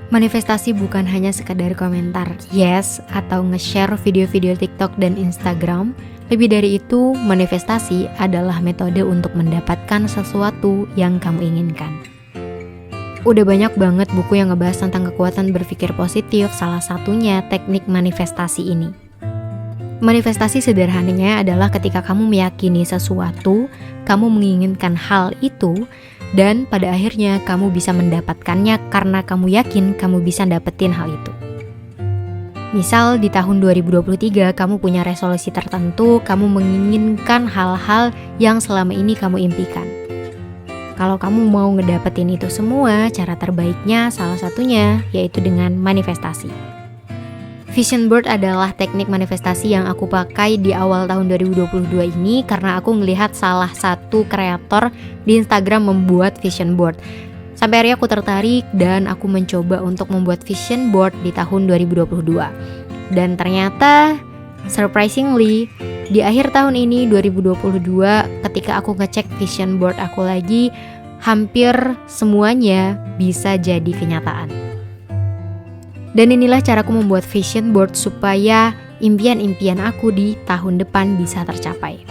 Manifestasi bukan hanya sekadar komentar yes atau nge-share video-video TikTok dan Instagram. Lebih dari itu, manifestasi adalah metode untuk mendapatkan sesuatu yang kamu inginkan. Udah banyak banget buku yang ngebahas tentang kekuatan berpikir positif, salah satunya teknik manifestasi ini. Manifestasi sederhananya adalah ketika kamu meyakini sesuatu, kamu menginginkan hal itu, dan pada akhirnya kamu bisa mendapatkannya karena kamu yakin kamu bisa dapetin hal itu. Misal di tahun 2023 kamu punya resolusi tertentu, kamu menginginkan hal-hal yang selama ini kamu impikan. Kalau kamu mau ngedapetin itu semua, cara terbaiknya salah satunya yaitu dengan manifestasi. Vision board adalah teknik manifestasi yang aku pakai di awal tahun 2022 ini karena aku ngelihat salah satu kreator di Instagram membuat vision board. Sampai akhirnya aku tertarik dan aku mencoba untuk membuat vision board di tahun 2022. Dan ternyata surprisingly di akhir tahun ini 2022 ketika aku ngecek vision board aku lagi, hampir semuanya bisa jadi kenyataan. Dan inilah caraku membuat vision board supaya impian-impian aku di tahun depan bisa tercapai.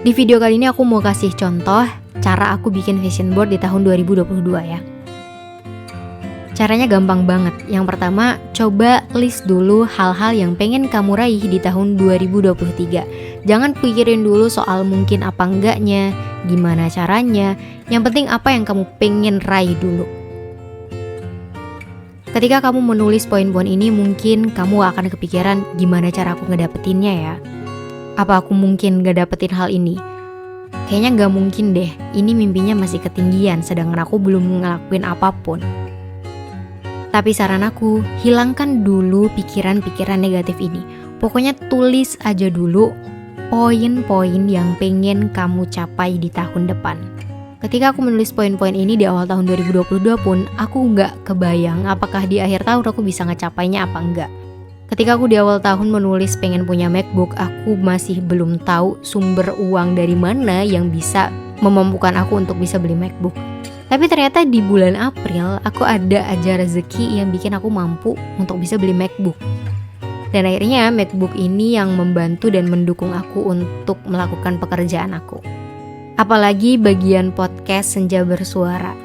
Di video kali ini aku mau kasih contoh cara aku bikin vision board di tahun 2022 ya. Caranya gampang banget. Yang pertama, coba list dulu hal-hal yang pengen kamu raih di tahun 2023. Jangan pikirin dulu soal mungkin apa enggaknya, gimana caranya. Yang penting apa yang kamu pengen raih dulu. Ketika kamu menulis poin-poin ini, mungkin kamu akan kepikiran gimana cara aku ngedapetinnya ya. Apa aku mungkin gak dapetin hal ini? Kayaknya gak mungkin deh, ini mimpinya masih ketinggian sedangkan aku belum ngelakuin apapun. Tapi saran aku, hilangkan dulu pikiran-pikiran negatif ini. Pokoknya tulis aja dulu poin-poin yang pengen kamu capai di tahun depan. Ketika aku menulis poin-poin ini di awal tahun 2022 pun, aku nggak kebayang apakah di akhir tahun aku bisa ngecapainya apa enggak. Ketika aku di awal tahun menulis pengen punya MacBook, aku masih belum tahu sumber uang dari mana yang bisa memampukan aku untuk bisa beli MacBook. Tapi ternyata di bulan April, aku ada aja rezeki yang bikin aku mampu untuk bisa beli MacBook. Dan akhirnya MacBook ini yang membantu dan mendukung aku untuk melakukan pekerjaan aku. Apalagi bagian podcast Senja Bersuara.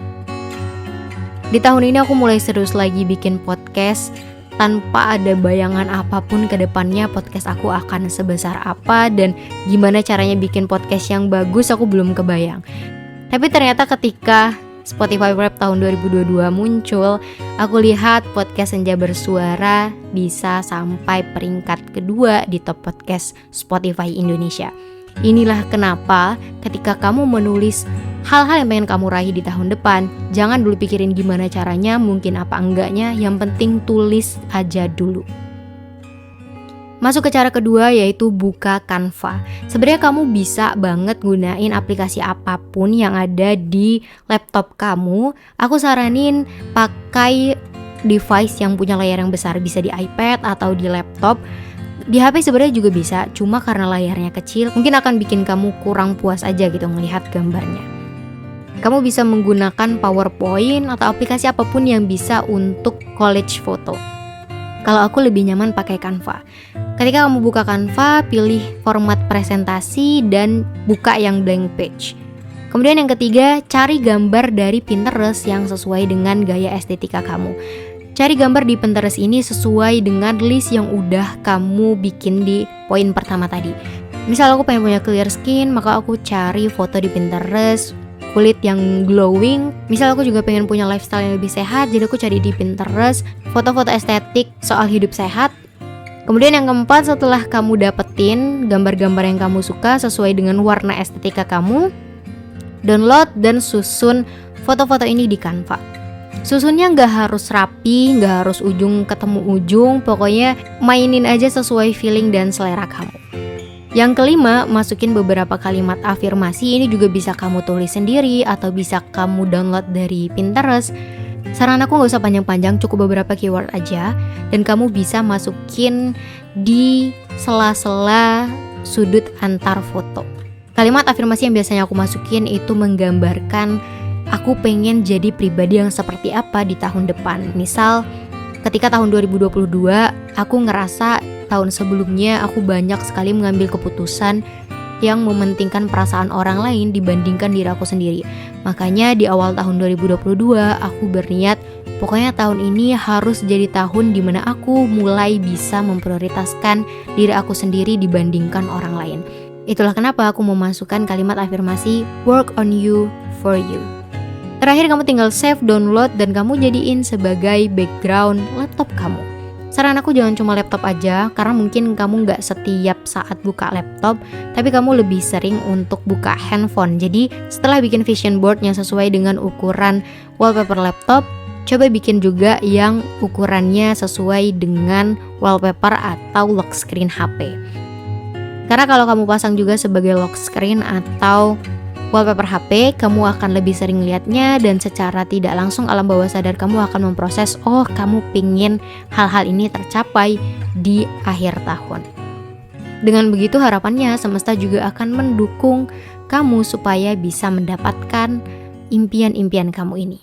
Di tahun ini aku mulai serius lagi bikin podcast tanpa ada bayangan apapun ke depannya podcast aku akan sebesar apa dan gimana caranya bikin podcast yang bagus aku belum kebayang. Tapi ternyata ketika Spotify Wrap tahun 2022 muncul, aku lihat podcast Senja Bersuara bisa sampai peringkat kedua di top podcast Spotify Indonesia. Inilah kenapa ketika kamu menulis hal-hal yang pengen kamu raih di tahun depan, jangan dulu pikirin gimana caranya, mungkin apa enggaknya, yang penting tulis aja dulu. Masuk ke cara kedua yaitu buka Canva. Sebenarnya kamu bisa banget gunain aplikasi apapun yang ada di laptop kamu. Aku saranin pakai device yang punya layar yang besar, bisa di iPad atau di laptop. Di HP sebenarnya juga bisa, cuma karena layarnya kecil, mungkin akan bikin kamu kurang puas aja gitu ngelihat gambarnya. Kamu bisa menggunakan PowerPoint atau aplikasi apapun yang bisa untuk collage foto. Kalau aku lebih nyaman pakai Canva. Ketika kamu buka Canva, pilih format presentasi dan buka yang blank page. Kemudian yang ketiga, cari gambar dari Pinterest yang sesuai dengan gaya estetika kamu. Cari gambar di Pinterest ini sesuai dengan list yang udah kamu bikin di poin pertama tadi. Misal aku pengen punya clear skin, maka aku cari foto di Pinterest kulit yang glowing. Misal aku juga pengen punya lifestyle yang lebih sehat, jadi aku cari di Pinterest foto-foto estetik soal hidup sehat. Kemudian yang keempat, setelah kamu dapetin gambar-gambar yang kamu suka sesuai dengan warna estetika kamu, download dan susun foto-foto ini di Canva. Susunnya gak harus rapi, gak harus ujung ketemu ujung, pokoknya mainin aja sesuai feeling dan selera kamu. Yang kelima, masukin beberapa kalimat afirmasi. Ini juga bisa kamu tulis sendiri atau bisa kamu download dari Pinterest. Saran aku gak usah panjang-panjang, cukup beberapa keyword aja. Dan kamu bisa masukin di sela-sela sudut antar foto. Kalimat afirmasi yang biasanya aku masukin itu menggambarkan aku pengen jadi pribadi yang seperti apa di tahun depan. Misal ketika tahun 2022 aku ngerasa tahun sebelumnya aku banyak sekali mengambil keputusan yang mementingkan perasaan orang lain dibandingkan diri aku sendiri. Makanya di awal tahun 2022 aku berniat pokoknya tahun ini harus jadi tahun dimana aku mulai bisa memprioritaskan diri aku sendiri dibandingkan orang lain. Itulah kenapa aku memasukkan kalimat afirmasi work on you for you. Terakhir kamu tinggal save, download, dan kamu jadiin sebagai background laptop kamu. Saran aku jangan cuma laptop aja, karena mungkin kamu gak setiap saat buka laptop, tapi kamu lebih sering untuk buka handphone. Jadi setelah bikin vision board yang sesuai dengan ukuran wallpaper laptop, coba bikin juga yang ukurannya sesuai dengan wallpaper atau lock screen HP. Karena kalau kamu pasang juga sebagai lock screen atau wallpaper HP, kamu akan lebih sering lihatnya dan secara tidak langsung alam bawah sadar kamu akan memproses, oh kamu pingin hal-hal ini tercapai di akhir tahun. Dengan begitu harapannya semesta juga akan mendukung kamu supaya bisa mendapatkan impian-impian kamu ini.